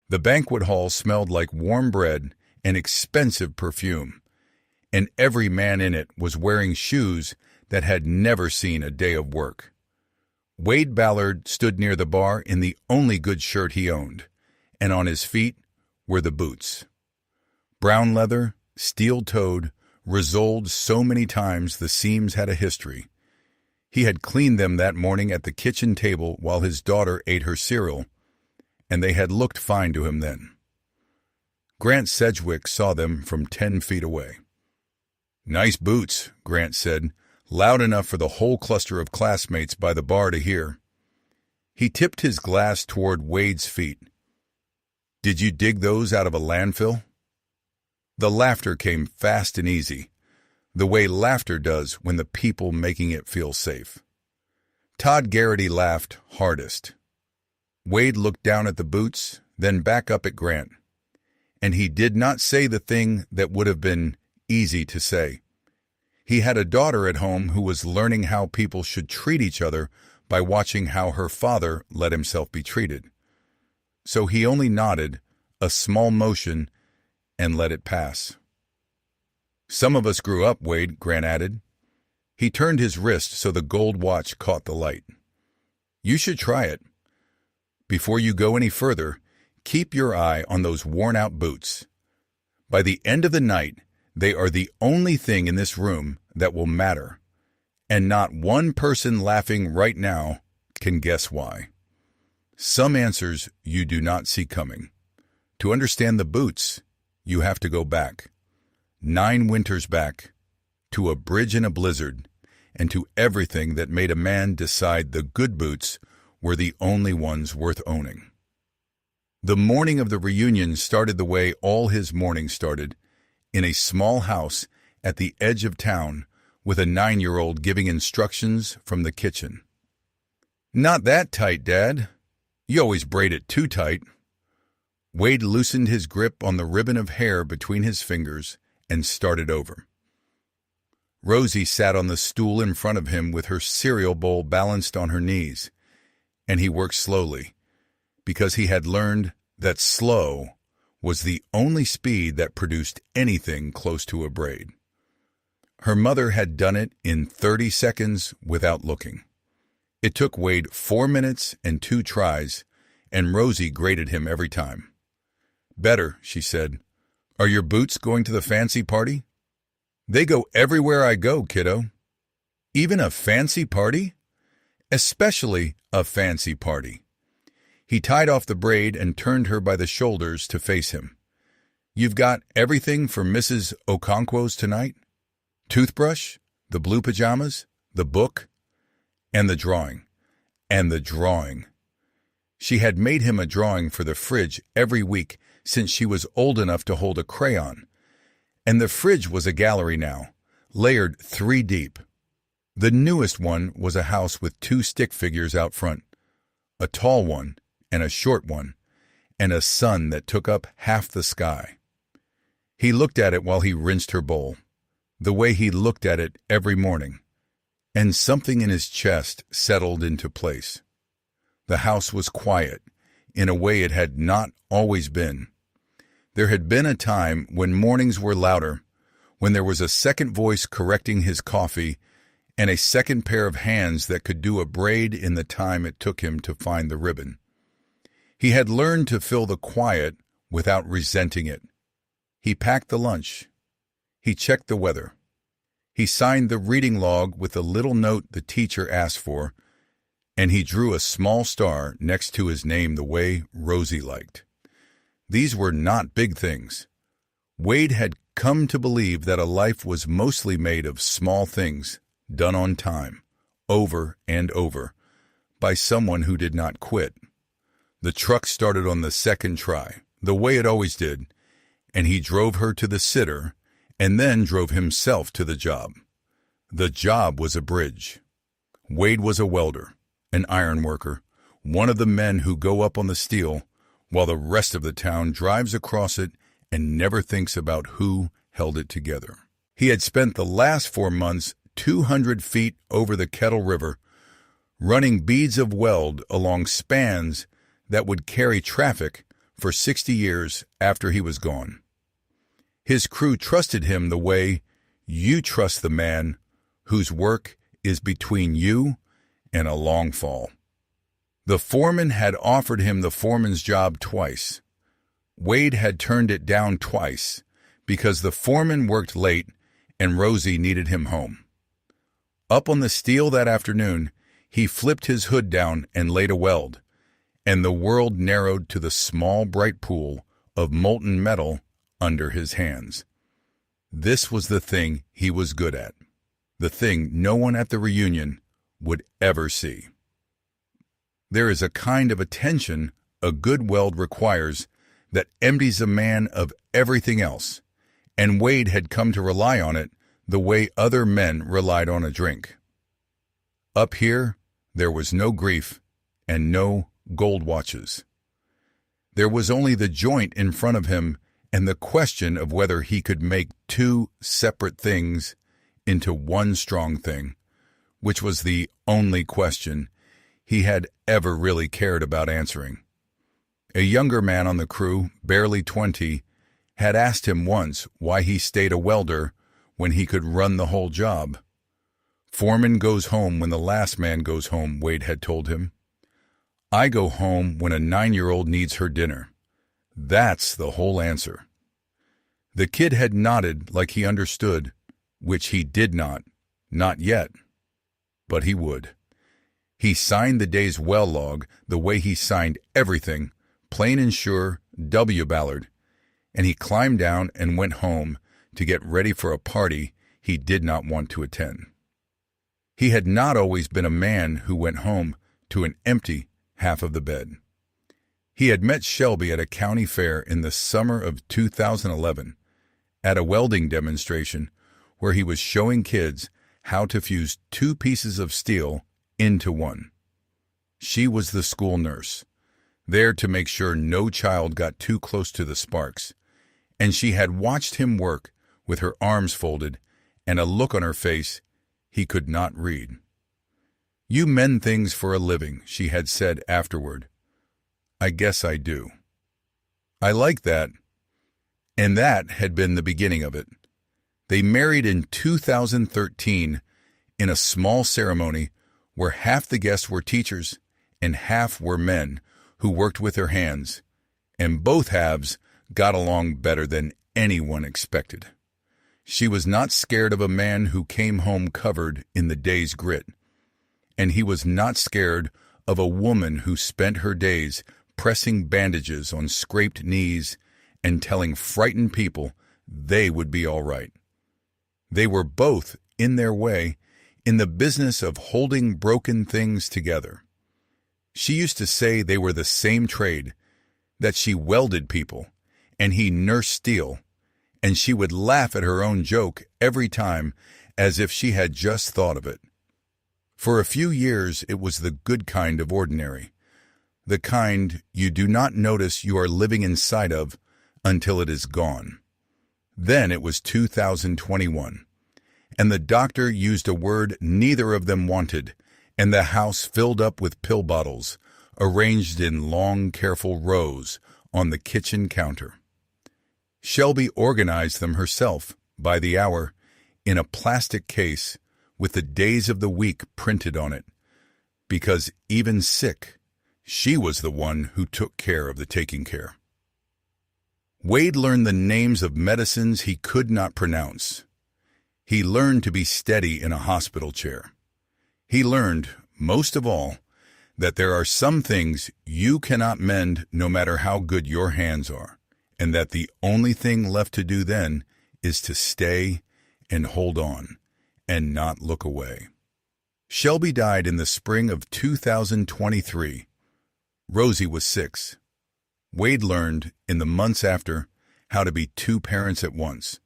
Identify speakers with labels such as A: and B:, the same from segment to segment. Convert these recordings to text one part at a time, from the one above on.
A: The banquet hall smelled like warm bread and expensive perfume, and every man in it was wearing shoes that had never seen a day of work. Wade Ballard stood near the bar in the only good shirt he owned, and on his feet were the boots. Brown leather, steel-toed, resoled so many times the seams had a history. He had cleaned them that morning at the kitchen table while his daughter ate her cereal, and they had looked fine to him then. Grant Sedgwick saw them from 10 feet away. "Nice boots," Grant said, loud enough for the whole cluster of classmates by the bar to hear. He tipped his glass toward Wade's feet. "Did you dig those out of a landfill?" The laughter came fast and easy, the way laughter does when the people making it feel safe. Todd Garrity laughed hardest. Wade looked down at the boots, then back up at Grant. And he did not say the thing that would have been easy to say. He had a daughter at home who was learning how people should treat each other by watching how her father let himself be treated. So he only nodded, a small motion, and let it pass. "Some of us grew up," Wade, Grant added. He turned his wrist so the gold watch caught the light. "You should try it. Before you go any further, keep your eye on those worn-out boots. By the end of the night, they are the only thing in this room that will matter, and not one person laughing right now can guess why. Some answers you do not see coming. To understand the boots, you have to go back. 9 winters back, to a bridge in a blizzard, and to everything that made a man decide the good boots were the only ones worth owning." The morning of the reunion started the way all his mornings started, in a small house at the edge of town with a 9-year-old giving instructions from the kitchen. "Not that tight, Dad. You always braid it too tight." Wade loosened his grip on the ribbon of hair between his fingers and started over. Rosie sat on the stool in front of him with her cereal bowl balanced on her knees, and he worked slowly, because he had learned that slow was the only speed that produced anything close to a braid. Her mother had done it in 30 seconds without looking. It took Wade 4 minutes and 2 tries, and Rosie graded him every time. "Better," she said. "Are your boots going to the fancy party?" "They go everywhere I go, kiddo." "Even a fancy party?" "Especially a fancy party." He tied off the braid and turned her by the shoulders to face him. "You've got everything for Mrs. Okonkwo's tonight? Toothbrush, the blue pajamas, the book, and the drawing. And the drawing." She had made him a drawing for the fridge every week since she was old enough to hold a crayon, and the fridge was a gallery now, layered 3 deep. The newest one was a house with 2 stick figures out front, a tall one and a short one, and a sun that took up half the sky. He looked at it while he rinsed her bowl, the way he looked at it every morning, and something in his chest settled into place. The house was quiet, in a way it had not always been. There had been a time when mornings were louder, when there was a second voice correcting his coffee, and a second pair of hands that could do a braid in the time it took him to find the ribbon. He had learned to fill the quiet without resenting it. He packed the lunch. He checked the weather. He signed the reading log with the little note the teacher asked for, and he drew a small star next to his name the way Rosie liked. These were not big things. Wade had come to believe that a life was mostly made of small things, done on time, over and over, by someone who did not quit. The truck started on the second try, the way it always did, and he drove her to the sitter and then drove himself to the job. The job was a bridge. Wade was a welder, an iron worker, one of the men who go up on the steel, while the rest of the town drives across it and never thinks about who held it together. He had spent the last 4 months 200 feet over the Kettle River, running beads of weld along spans that would carry traffic for 60 years after he was gone. His crew trusted him the way you trust the man whose work is between you and a long fall. The foreman had offered him the foreman's job twice. Wade had turned it down twice because the foreman worked late and Rosie needed him home. Up on the steel that afternoon, he flipped his hood down and laid a weld, and the world narrowed to the small, bright pool of molten metal under his hands. This was the thing he was good at, the thing no one at the reunion would ever see. There is a kind of attention a good weld requires that empties a man of everything else, and Wade had come to rely on it the way other men relied on a drink. Up here, there was no grief and no gold watches. There was only the joint in front of him and the question of whether he could make two separate things into one strong thing, which was the only question he had ever really cared about answering. A younger man on the crew, barely 20, had asked him once why he stayed a welder when he could run the whole job. Foreman goes home when the last man goes home, Wade had told him. I go home when a 9-year-old needs her dinner. That's the whole answer. The kid had nodded like he understood, which he did not yet, but he would. He signed the day's well log the way he signed everything, plain and sure, W. Ballard, and he climbed down and went home to get ready for a party he did not want to attend. He had not always been a man who went home to an empty half of the bed. He had met Shelby at a county fair in the summer of 2011 at a welding demonstration where he was showing kids how to fuse two pieces of steel into one. She was the school nurse, there to make sure no child got too close to the sparks, and she had watched him work with her arms folded and a look on her face he could not read. You mend things for a living, she had said afterward. I guess I do. I like that. And that had been the beginning of it. They married in 2013 in a small ceremony where half the guests were teachers and half were men who worked with their hands, and both halves got along better than anyone expected. She was not scared of a man who came home covered in the day's grit, and he was not scared of a woman who spent her days pressing bandages on scraped knees and telling frightened people they would be all right. They were both, in their way, in the business of holding broken things together. She used to say they were the same trade, that she welded people, and he nursed steel, and she would laugh at her own joke every time as if she had just thought of it. For a few years it was the good kind of ordinary, the kind you do not notice you are living inside of until it is gone. Then it was 2021, and the doctor used a word neither of them wanted, and the house filled up with pill bottles, arranged in long, careful rows on the kitchen counter. Shelby organized them herself, by the hour, in a plastic case with the days of the week printed on it, because even sick, she was the one who took care of the taking care. Wade learned the names of medicines he could not pronounce. He learned to be steady in a hospital chair. He learned, most of all, that there are some things you cannot mend no matter how good your hands are, and that the only thing left to do then is to stay and hold on and not look away. Shelby died in the spring of 2023. Rosie was 6. Wade learned, in the months after, how to be 2 parents at once,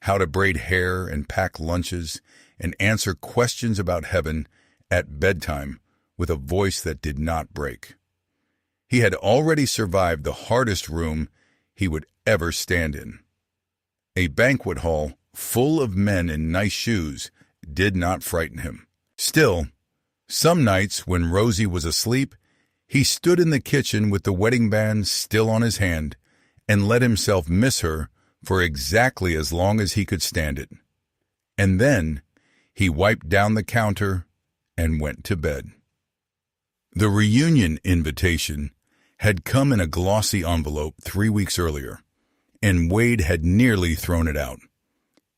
A: how to braid hair and pack lunches and answer questions about heaven at bedtime with a voice that did not break. He had already survived the hardest room he would ever stand in. A banquet hall full of men in nice shoes did not frighten him. Still, some nights when Rosie was asleep, He stood in the kitchen with the wedding band still on his hand and let himself miss her for exactly as long as he could stand it. And then he wiped down the counter and went to bed. The reunion invitation had come in a glossy envelope 3 weeks earlier, and Wade had nearly thrown it out.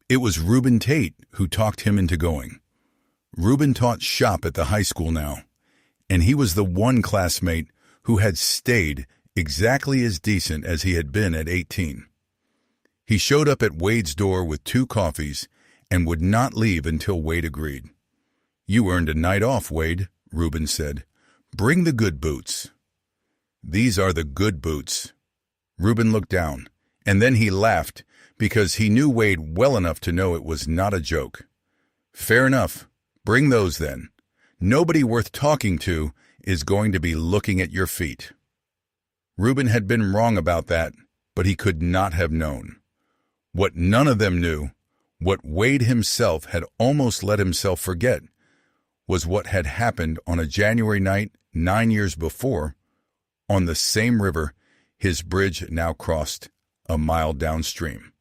A: It was Reuben Tate who talked him into going. Reuben taught shop at the high school now, and he was the one classmate who had stayed exactly as decent as he had been at 18. He showed up at Wade's door with 2 coffees and would not leave until Wade agreed. "You earned a night off, Wade," Reuben said. "Bring the good boots." "These are the good boots." Reuben looked down, and then he laughed because he knew Wade well enough to know it was not a joke. "Fair enough. Bring those then. Nobody worth talking to is going to be looking at your feet." Reuben had been wrong about that, but he could not have known. What none of them knew, what Wade himself had almost let himself forget, was what had happened on a January night 9 years before, on the same river his bridge now crossed a mile downstream.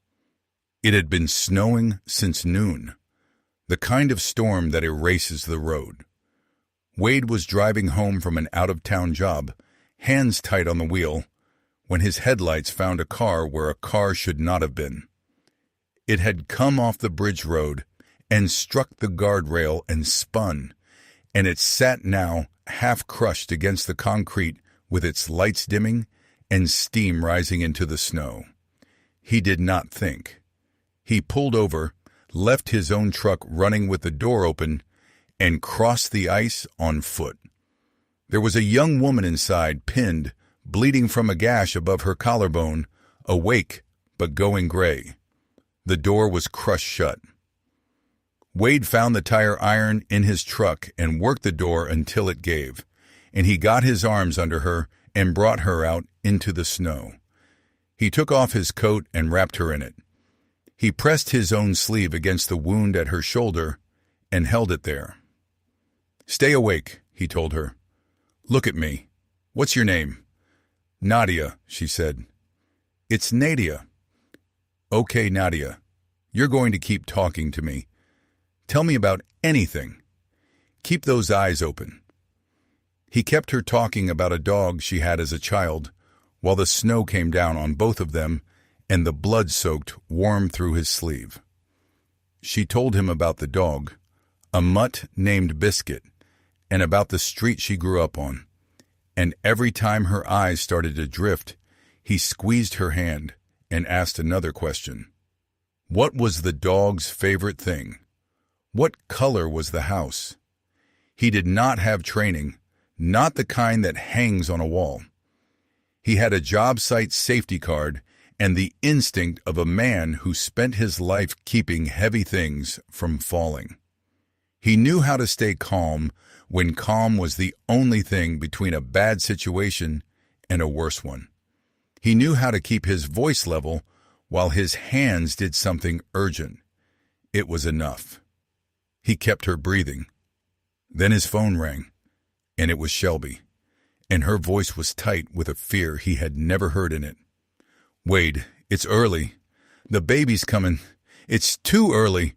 A: It had been snowing since noon, the kind of storm that erases the road. Wade was driving home from an out-of-town job, hands tight on the wheel, when his headlights found a car where a car should not have been. It had come off the bridge road and struck the guardrail and spun, and it sat now half crushed against the concrete with its lights dimming and steam rising into the snow. He did not think. He pulled over, left his own truck running with the door open, and crossed the ice on foot. There was a young woman inside, pinned, bleeding from a gash above her collarbone, awake but going gray. The door was crushed shut. Wade found the tire iron in his truck and worked the door until it gave, and he got his arms under her and brought her out into the snow. He took off his coat and wrapped her in it. He pressed his own sleeve against the wound at her shoulder and held it there. "Stay awake," he told her. "Look at me. What's your name?" "Nadia," she said. "It's Nadia." "Okay, Nadia. You're going to keep talking to me. Tell me about anything. Keep those eyes open." He kept her talking about a dog she had as a child, while the snow came down on both of them and the blood soaked warm through his sleeve. She told him about the dog, a mutt named Biscuit, and about the street she grew up on. And every time her eyes started to drift, he squeezed her hand and asked another question. What was the dog's favorite thing? What color was the house? He did not have training, not the kind that hangs on a wall. He had a job site safety card and the instinct of a man who spent his life keeping heavy things from falling. He knew how to stay calm when calm was the only thing between a bad situation and a worse one. He knew how to keep his voice level while his hands did something urgent. It was enough. He kept her breathing. Then his phone rang, and it was Shelby, and her voice was tight with a fear he had never heard in it. "Wade, it's early. The baby's coming. It's too early."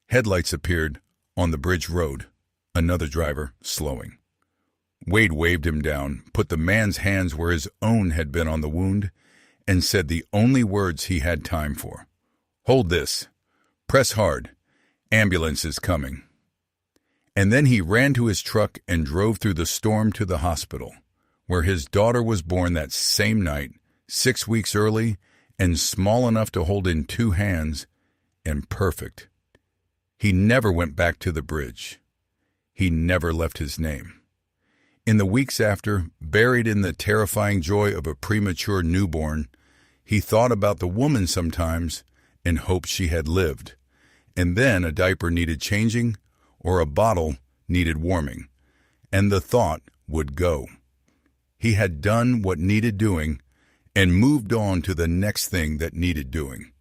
A: Headlights appeared on the bridge road, another driver slowing. Wade waved him down, put the man's hands where his own had been on the wound, and said the only words he had time for. "Hold this. Press hard. Ambulance is coming." And then he ran to his truck and drove through the storm to the hospital, where his daughter was born that same night, 6 weeks early, and small enough to hold in 2 hands, and perfect. He never went back to the bridge. He never left his name. In the weeks after, buried in the terrifying joy of a premature newborn, he thought about the woman sometimes and hoped she had lived. And then a diaper needed changing or a bottle needed warming, and the thought would go. He had done what needed doing and moved on to the next thing that needed doing.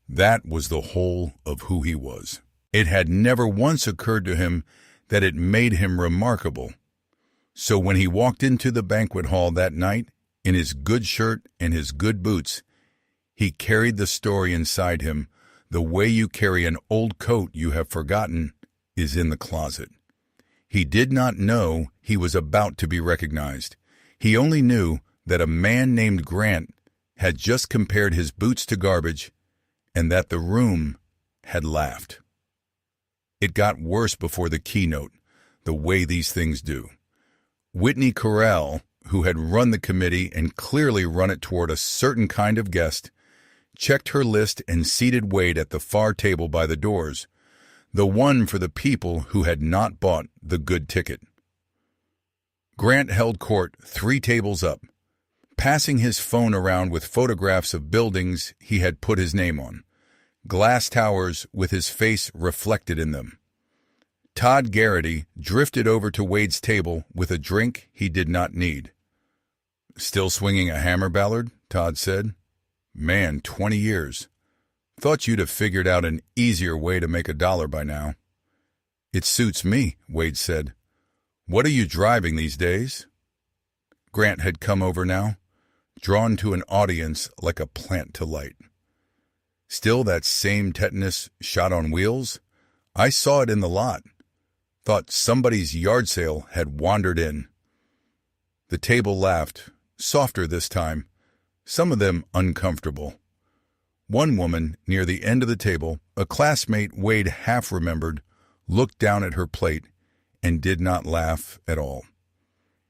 A: That was the whole of who he was. It had never once occurred to him that it made him remarkable. So when he walked into the banquet hall that night, in his good shirt and his good boots, he carried the story inside him. The way you carry an old coat you have forgotten is in the closet. He did not know he was about to be recognized. He only knew that a man named Grant had just compared his boots to garbage and that the room had laughed. It got worse before the keynote, the way these things do. Whitney Corral, who had run the committee and clearly run it toward a certain kind of guest, checked her list and seated Wade at the far table by the doors, the one for the people who had not bought the good ticket. Grant held court 3 tables up, passing his phone around with photographs of buildings he had put his name on, glass towers with his face reflected in them. Todd Garrity drifted over to Wade's table with a drink he did not need. "Still swinging a hammer, Ballard?" Todd said. "Man, 20 years. Thought you'd have figured out an easier way to make $1 by now." "It suits me," Wade said. "What are you driving these days?" Grant had come over now, drawn to an audience like a plant to light. "Still that same tetanus shot on wheels? I saw it in the lot. Thought somebody's yard sale had wandered in." The table laughed, softer this time, some of them uncomfortable. One woman near the end of the table, a classmate Wade half remembered, looked down at her plate and did not laugh at all.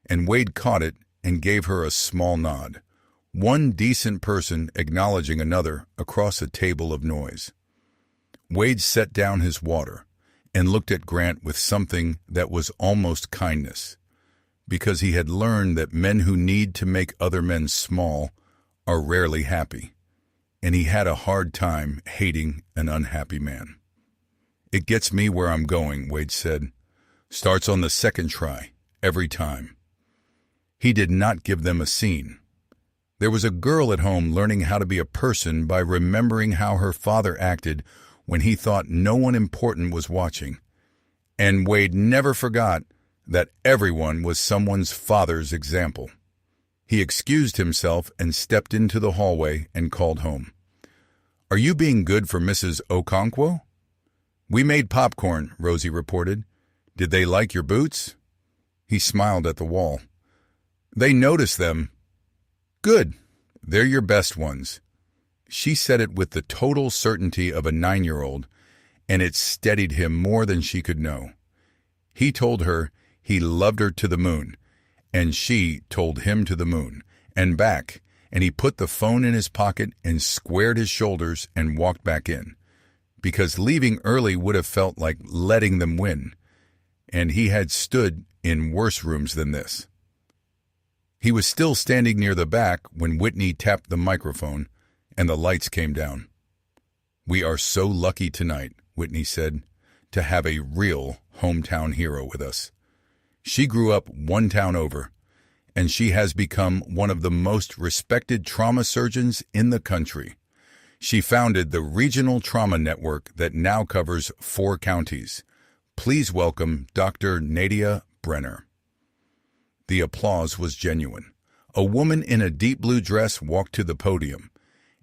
A: And Wade caught it and gave her a small nod, one decent person acknowledging another across a table of noise. Wade set down his water and looked at Grant with something that was almost kindness, because he had learned that men who need to make other men small are rarely happy, and he had a hard time hating an unhappy man. "It gets me where I'm going," Wade said. "Starts on the second try, every time." He did not give them a scene. There was a girl at home learning how to be a person by remembering how her father acted when he thought no one important was watching. And Wade never forgot that everyone was someone's father's example. He excused himself and stepped into the hallway and called home. "Are you being good for Mrs. Okonkwo?" "We made popcorn," Rosie reported. "Did they like your boots?" He smiled at the wall. "They noticed them." "Good. They're your best ones." She said it with the total certainty of a 9-year-old, and it steadied him more than she could know. He told her he loved her to the moon, and she told him to the moon, and back, and he put the phone in his pocket and squared his shoulders and walked back in, because leaving early would have felt like letting them win, and he had stood in worse rooms than this. He was still standing near the back when Whitney tapped the microphone and the lights came down. "We are so lucky tonight," Whitney said, "to have a real hometown hero with us. She grew up one town over, and she has become one of the most respected trauma surgeons in the country. She founded the Regional Trauma Network that now covers 4 counties. Please welcome Dr. Nadia Brenner." The applause was genuine. A woman in a deep blue dress walked to the podium,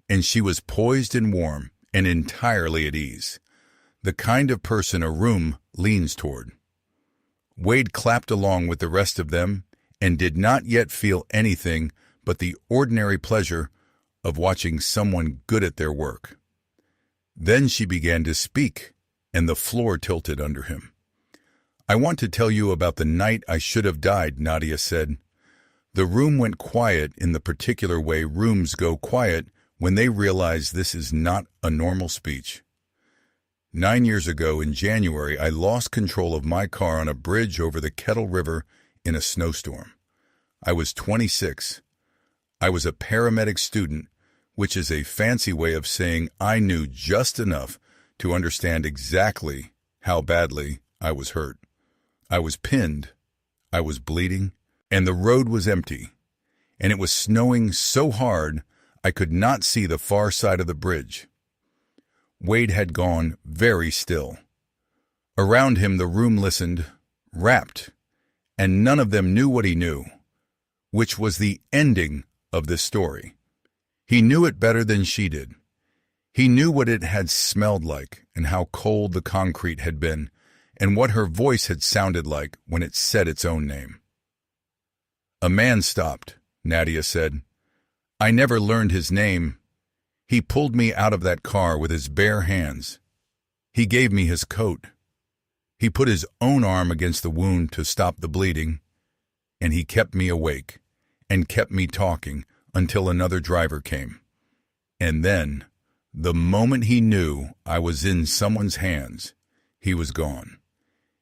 A: and she was poised and warm and entirely at ease, the kind of person a room leans toward. Wade clapped along with the rest of them and did not yet feel anything but the ordinary pleasure of watching someone good at their work. Then she began to speak, and the floor tilted under him. "I want to tell you about the night I should have died," Nadia said. The room went quiet in the particular way rooms go quiet when they realize this is not a normal speech. 9 years ago in January, I lost control of my car on a bridge over the Kettle River in a snowstorm. I was 26. I was a paramedic student, which is a fancy way of saying I knew just enough to understand exactly how badly I was hurt. I was pinned, I was bleeding, and the road was empty, and it was snowing so hard I could not see the far side of the bridge. Wade had gone very still. Around him the room listened, rapt, and none of them knew what he knew, which was the ending of this story. He knew it better than she did. He knew what it had smelled like and how cold the concrete had been and what her voice had sounded like when it said its own name. A man stopped, Nadia said. I never learned his name. He pulled me out of that car with his bare hands. He gave me his coat. He put his own arm against the wound to stop the bleeding, and he kept me awake and kept me talking until another driver came. And then, the moment he knew I was in someone's hands, he was gone.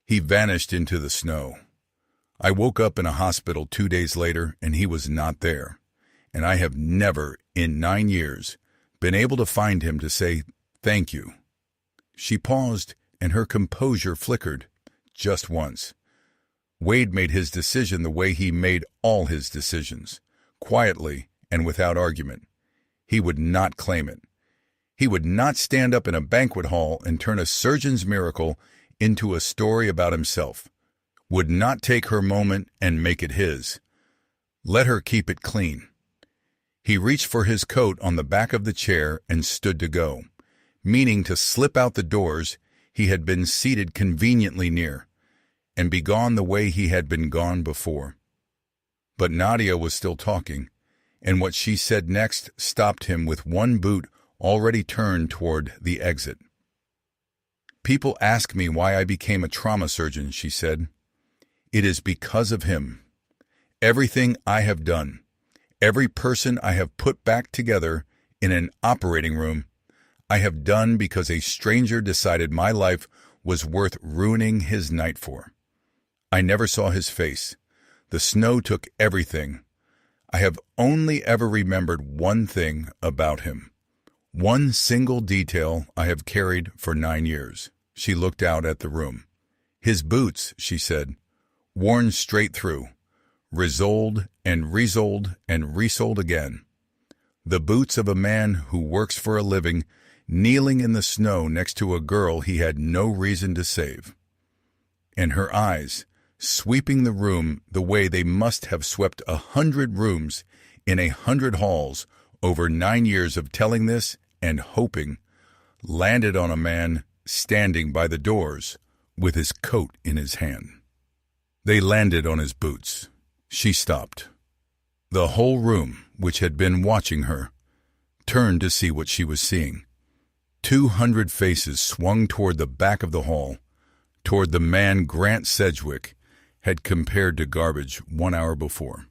A: He vanished into the snow. I woke up in a hospital 2 days later, and he was not there. And I have never, in 9 years, been able to find him to say thank you. She paused, and her composure flickered, just once. Wade made his decision the way he made all his decisions, quietly and without argument. He would not claim it. He would not stand up in a banquet hall and turn a surgeon's miracle into a story about himself. Would not take her moment and make it his. Let her keep it clean. He reached for his coat on the back of the chair and stood to go, meaning to slip out the doors he had been seated conveniently near, and be gone the way he had been gone before. But Nadia was still talking, and what she said next stopped him with one boot already turned toward the exit. People ask me why I became a trauma surgeon, she said. It is because of him. Everything I have done, every person I have put back together in an operating room, I have done because a stranger decided my life was worth ruining his night for. I never saw his face. The snow took everything. I have only ever remembered one thing about him. One single detail I have carried for 9 years. She looked out at the room. His boots, she said, worn straight through, resoled and resoled and resoled again. The boots of a man who works for a living, kneeling in the snow next to a girl he had no reason to save. And her eyes, sweeping the room the way they must have swept 100 rooms in 100 halls over 9 years of telling this and hoping, landed on a man standing by the doors with his coat in his hand. They landed on his boots. She stopped. The whole room, which had been watching her, turned to see what she was seeing. 200 faces swung toward the back of the hall, toward the man Grant Sedgwick had compared to garbage 1 hour before.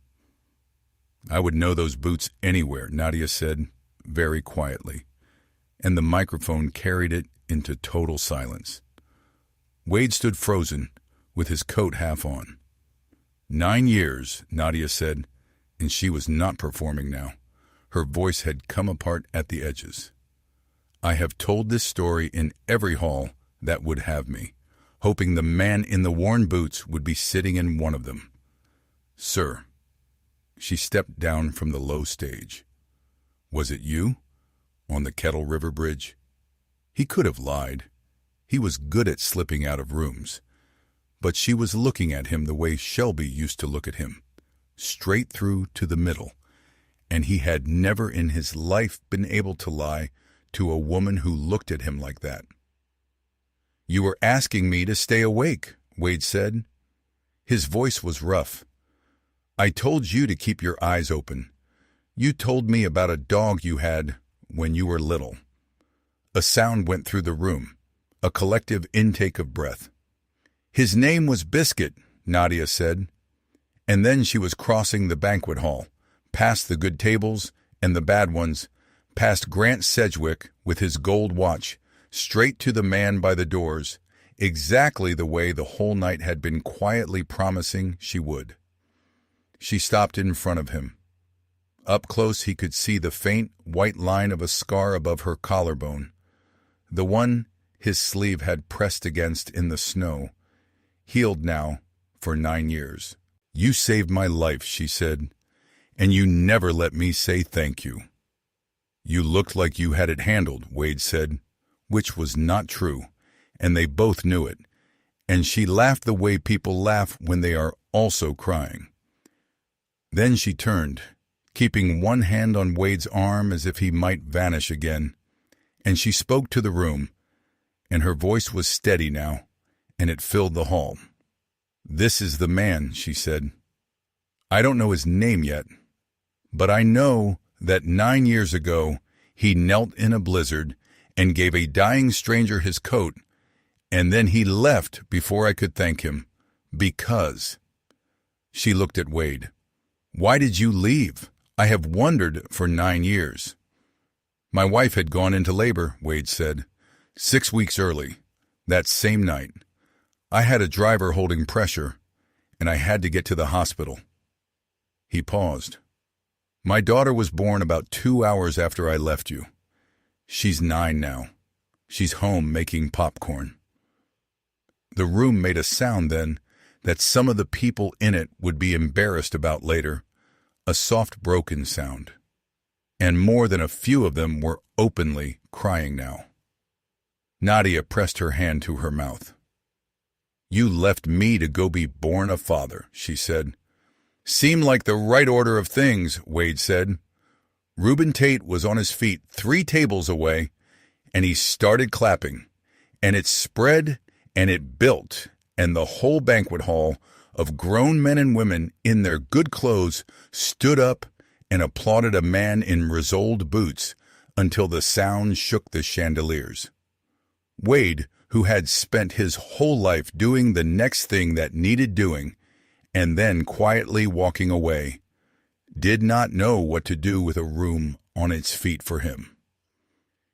A: I would know those boots anywhere, Nadia said, very quietly, and the microphone carried it into total silence. Wade stood frozen, with his coat half on. 9 years, Nadia said, and she was not performing now. Her voice had come apart at the edges. I have told this story in every hall that would have me, hoping the man in the worn boots would be sitting in one of them. Sir, she stepped down from the low stage. Was it you? On the Kettle River Bridge? He could have lied. He was good at slipping out of rooms. But she was looking at him the way Shelby used to look at him, straight through to the middle, and he had never in his life been able to lie to a woman who looked at him like that. You were asking me to stay awake, Wade said. His voice was rough. I told you to keep your eyes open. You told me about a dog you had when you were little. A sound went through the room, a collective intake of breath. His name was Biscuit, Nadia said. And then she was crossing the banquet hall, past the good tables and the bad ones, past Grant Sedgwick with his gold watch, straight to the man by the doors, exactly the way the whole night had been quietly promising she would. She stopped in front of him. Up close he could see the faint white line of a scar above her collarbone, the one his sleeve had pressed against in the snow, healed now for 9 years. You saved my life, she said, and you never let me say thank you. You looked like you had it handled, Wade said, which was not true, and they both knew it, and she laughed the way people laugh when they are also crying. Then she turned, keeping one hand on Wade's arm as if he might vanish again, and she spoke to the room, and her voice was steady now, and it filled the hall. "This is the man," she said. "I don't know his name yet, but I know that 9 years ago he knelt in a blizzard and gave a dying stranger his coat, and then he left before I could thank him, because—" She looked at Wade. "Why did you leave? I have wondered for 9 years." "My wife had gone into labor," Wade said, 6 weeks early, that same night. I had a driver holding pressure, and I had to get to the hospital." He paused. "My daughter was born about 2 hours after I left you. She's 9 now. She's home making popcorn." The room made a sound then that some of the people in it would be embarrassed about later, a soft broken sound. And more than a few of them were openly crying now. Nadia pressed her hand to her mouth. "You left me to go be born a father," she said. "Seemed like the right order of things," Wade said. Reuben Tate was on his feet 3 tables away, and he started clapping, and it spread and it built, and the whole banquet hall of grown men and women in their good clothes stood up and applauded a man in risoled boots until the sound shook the chandeliers. Wade, who had spent his whole life doing the next thing that needed doing, and then quietly walking away, did not know what to do with a room on its feet for him.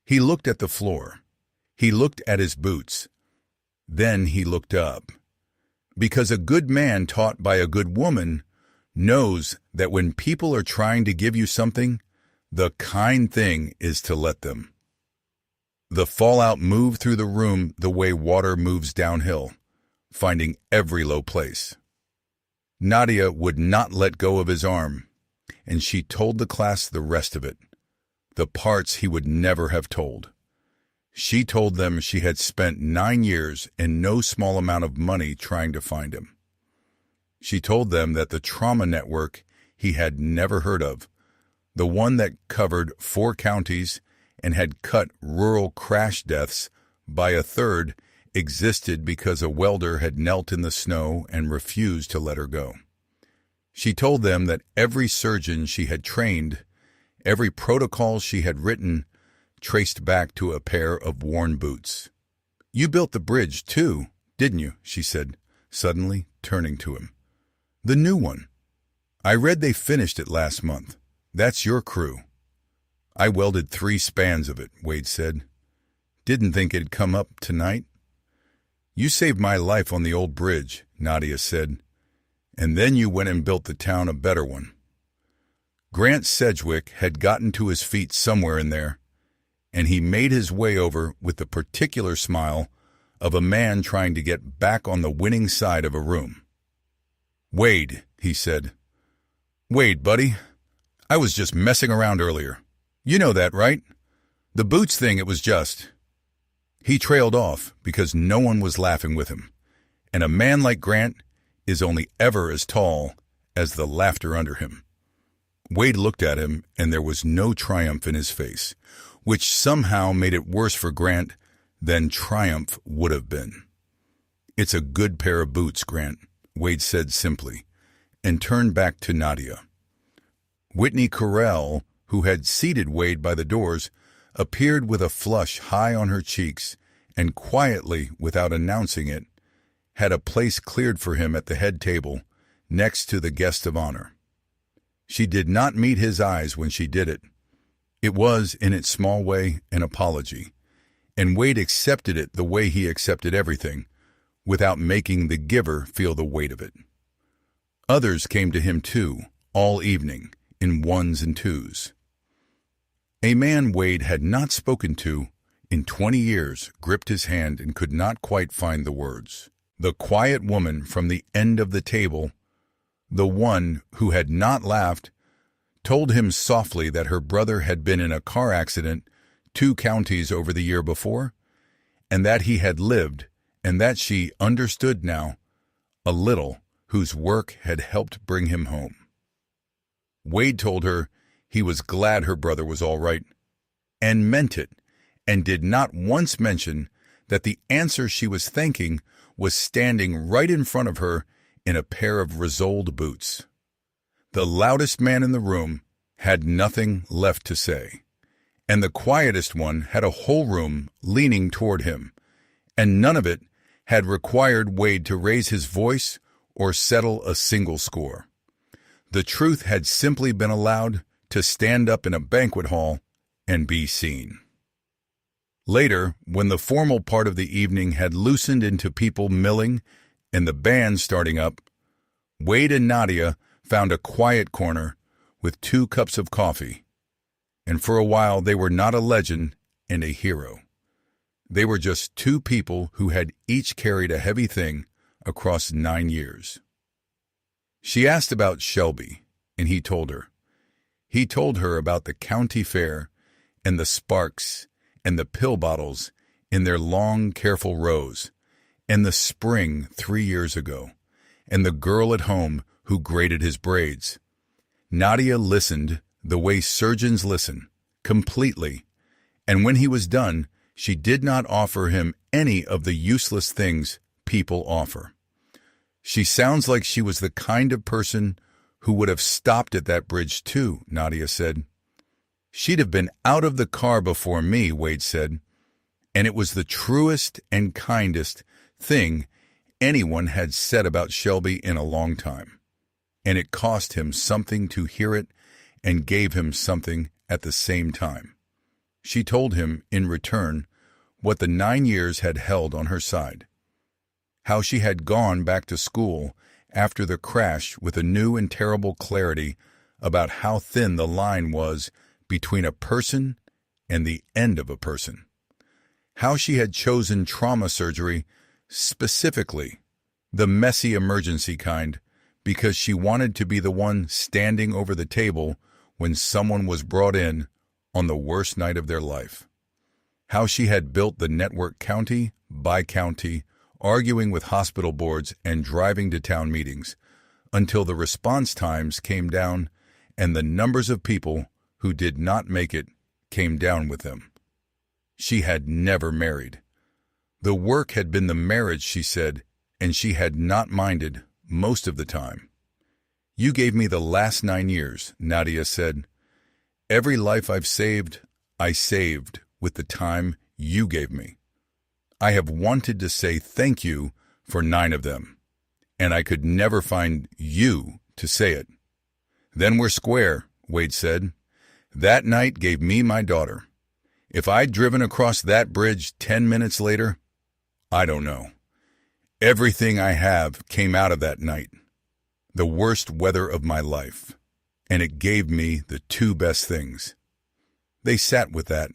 A: He looked at the floor. He looked at his boots. Then he looked up. Because a good man taught by a good woman knows that when people are trying to give you something, the kind thing is to let them. The fallout moved through the room the way water moves downhill, finding every low place. Nadia would not let go of his arm, and she told the class the rest of it, the parts he would never have told. She told them she had spent 9 years and no small amount of money trying to find him. She told them that the trauma network he had never heard of, the one that covered 4 counties and had cut rural crash deaths by a third, existed because a welder had knelt in the snow and refused to let her go. She told them that every surgeon she had trained, every protocol she had written, traced back to a pair of worn boots. "You built the bridge, too, didn't you?" she said, suddenly turning to him. "The new one. I read they finished it last month. That's your crew." "I welded 3 spans of it," Wade said. "Didn't think it'd come up tonight." "You saved my life on the old bridge," Nadia said, "and then you went and built the town a better one." Grant Sedgwick had gotten to his feet somewhere in there, and he made his way over with the particular smile of a man trying to get back on the winning side of a room. "Wade," he said. "Wade, buddy, I was just messing around earlier. You know that, right? The boots thing, it was just—" He trailed off because no one was laughing with him, and a man like Grant is only ever as tall as the laughter under him. Wade looked at him, and there was no triumph in his face, which somehow made it worse for Grant than triumph would have been. "It's a good pair of boots, Grant," Wade said simply, and turned back to Nadia. Whitney Correll, who had seated Wade by the doors, appeared with a flush high on her cheeks and quietly, without announcing it, had a place cleared for him at the head table next to the guest of honor. She did not meet his eyes when she did it. It was, in its small way, an apology, and Wade accepted it the way he accepted everything, without making the giver feel the weight of it. Others came to him too, all evening, in 1s and 2s. A man Wade had not spoken to in 20 years gripped his hand and could not quite find the words. The quiet woman from the end of the table, the one who had not laughed, told him softly that her brother had been in a car accident 2 counties over the year before, and that he had lived and that she understood now, a little, whose work had helped bring him home. Wade told her he was glad her brother was all right, and meant it, and did not once mention that the answer she was thanking was standing right in front of her in a pair of Risoled boots. The loudest man in the room had nothing left to say, and the quietest one had a whole room leaning toward him, and none of it had required Wade to raise his voice or settle a single score. The truth had simply been allowed to stand up in a banquet hall and be seen. Later, when the formal part of the evening had loosened into people milling and the band starting up, Wade and Nadia found a quiet corner with 2 cups of coffee, and for a while they were not a legend and a hero. They were just 2 people who had each carried a heavy thing across 9 years. She asked about Shelby, and he told her. He told her about the county fair and the sparks and the pill bottles in their long, careful rows, and the spring 3 years ago, and the girl at home who braided his braids. Nadia listened the way surgeons listen, completely, and when he was done, she did not offer him any of the useless things people offer. She sounds like she was the kind of person who would have stopped at that bridge too, Nadia said. She'd have been out of the car before me, Wade said, and it was the truest and kindest thing anyone had said about Shelby in a long time, and it cost him something to hear it and gave him something at the same time. She told him, in return, what the 9 years had held on her side, how she had gone back to school after the crash with a new and terrible clarity about how thin the line was between a person and the end of a person, how she had chosen trauma surgery, specifically the messy emergency kind, because she wanted to be the one standing over the table when someone was brought in on the worst night of their life, how she had built the network county by county, arguing with hospital boards and driving to town meetings, until the response times came down and the numbers of people who did not make it came down with them. She had never married. The work had been the marriage, she said, and she had not minded most of the time. You gave me the last 9 years, Nadia said. Every life I've saved, I saved with the time you gave me. I have wanted to say thank you for 9 of them, and I could never find you to say it. Then we're square, Wade said. That night gave me my daughter. If I'd driven across that bridge 10 minutes later, I don't know. Everything I have came out of that night, the worst weather of my life, and it gave me the 2 best things. They sat with that.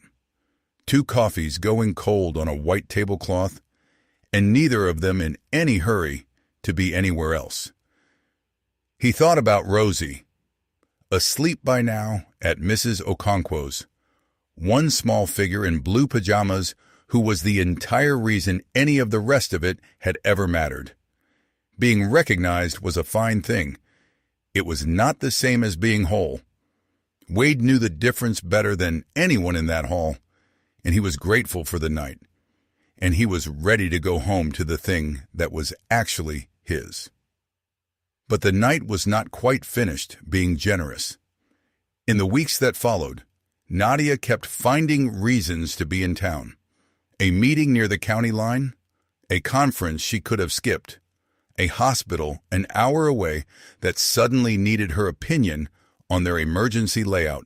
A: 2 coffees going cold on a white tablecloth, and neither of them in any hurry to be anywhere else. He thought about Rosie, asleep by now at Mrs. Okonkwo's, one small figure in blue pajamas who was the entire reason any of the rest of it had ever mattered. Being recognized was a fine thing. It was not the same as being whole. Wade knew the difference better than anyone in that hall, and he was grateful for the night, and he was ready to go home to the thing that was actually his. But the night was not quite finished being generous. In the weeks that followed, Nadia kept finding reasons to be in town. A meeting near the county line, a conference she could have skipped, a hospital an hour away that suddenly needed her opinion on their emergency layout.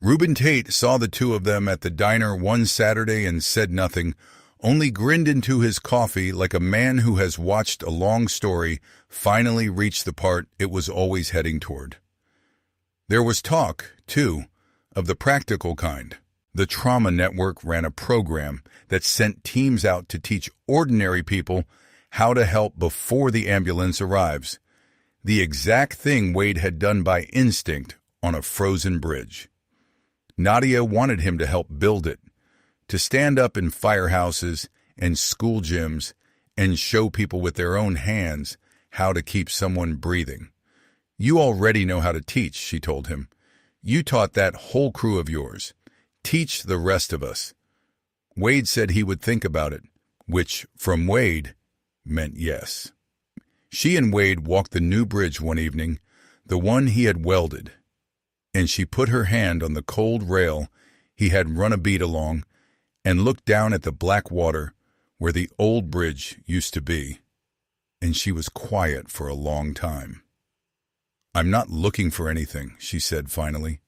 A: Reuben Tate saw the 2 of them at the diner one Saturday and said nothing, only grinned into his coffee like a man who has watched a long story finally reach the part it was always heading toward. There was talk, too, of the practical kind. The Trauma Network ran a program that sent teams out to teach ordinary people how to help before the ambulance arrives, the exact thing Wade had done by instinct on a frozen bridge. Nadia wanted him to help build it, to stand up in firehouses and school gyms and show people with their own hands how to keep someone breathing. You already know how to teach, she told him. You taught that whole crew of yours. Teach the rest of us. Wade said he would think about it, which, from Wade, meant yes. She and Wade walked the new bridge one evening, the one he had welded, and she put her hand on the cold rail he had run a bead along and looked down at the black water where the old bridge used to be, and she was quiet for a long time. I'm not looking for anything, she said finally.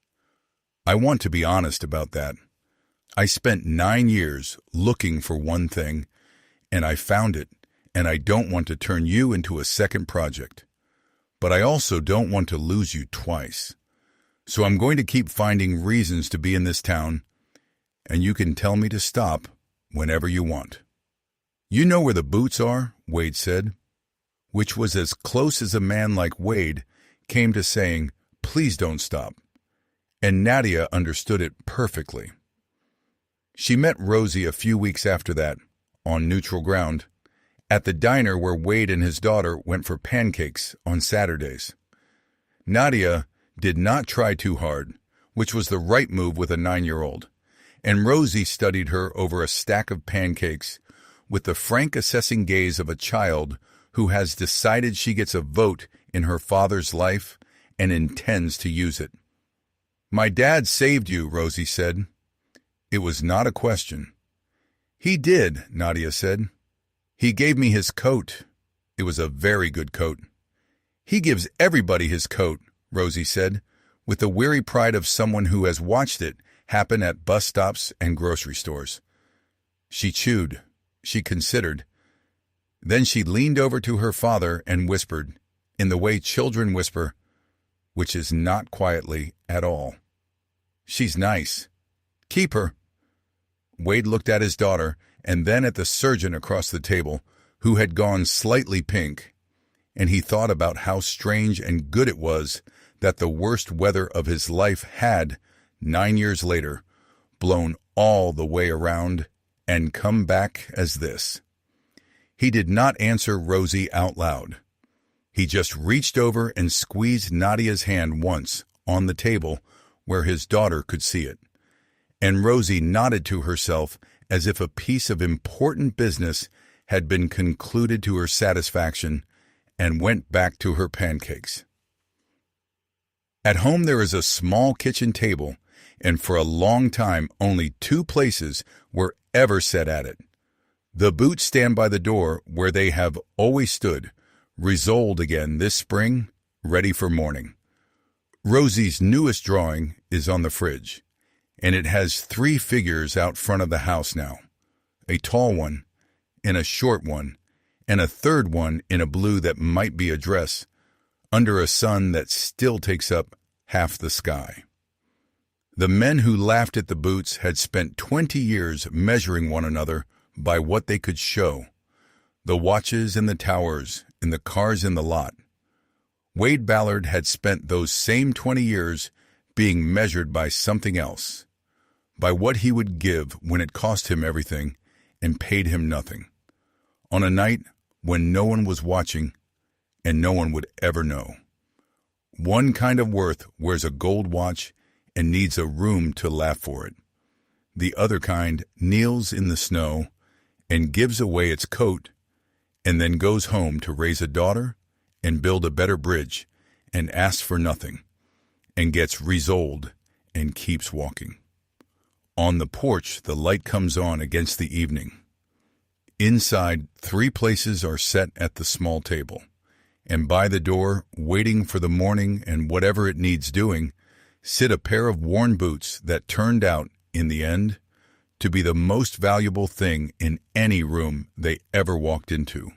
A: I want to be honest about that. I spent 9 years looking for one thing, and I found it, and I don't want to turn you into a second project. But I also don't want to lose you twice. So I'm going to keep finding reasons to be in this town, and you can tell me to stop whenever you want. You know where the boots are, Wade said, which was as close as a man like Wade came to saying, please don't stop. And Nadia understood it perfectly. She met Rosie a few weeks after that, on neutral ground, at the diner where Wade and his daughter went for pancakes on Saturdays. Nadia did not try too hard, which was the right move with a 9-year-old, and Rosie studied her over a stack of pancakes with the frank assessing gaze of a child who has decided she gets a vote in her father's life and intends to use it. My dad saved you, Rosie said. It was not a question. He did, Nadia said. He gave me his coat. It was a very good coat. He gives everybody his coat, Rosie said, with the weary pride of someone who has watched it happen at bus stops and grocery stores. She chewed. She considered. Then she leaned over to her father and whispered, in the way children whisper, which is not quietly at all. She's nice. Keep her. Wade looked at his daughter and then at the surgeon across the table, who had gone slightly pink, and he thought about how strange and good it was that the worst weather of his life had, 9 years later, blown all the way around and come back as this. He did not answer Rosie out loud. He just reached over and squeezed Nadia's hand once on the table where his daughter could see it. And Rosie nodded to herself as if a piece of important business had been concluded to her satisfaction and went back to her pancakes. At home there is a small kitchen table, and for a long time only 2 places were ever set at it. The boots stand by the door where they have always stood, resoled again this spring, ready for morning. Rosie's newest drawing is on the fridge, and it has 3 figures out front of the house now, a tall one, and a short one, and a third one in a blue that might be a dress, under a sun that still takes up half the sky. The men who laughed at the boots had spent 20 years measuring one another by what they could show, the watches and the towers and the cars in the lot. Wade Ballard had spent those same 20 years being measured by something else, by what he would give when it cost him everything and paid him nothing, on a night when no one was watching and no one would ever know. One kind of worth wears a gold watch and needs a room to laugh for it. The other kind kneels in the snow and gives away its coat and then goes home to raise a daughter and build a better bridge and asks for nothing and gets resoled and keeps walking. On the porch, the light comes on against the evening. Inside, 3 places are set at the small table, and by the door, waiting for the morning and whatever it needs doing, sit a pair of worn boots that turned out, in the end, to be the most valuable thing in any room they ever walked into.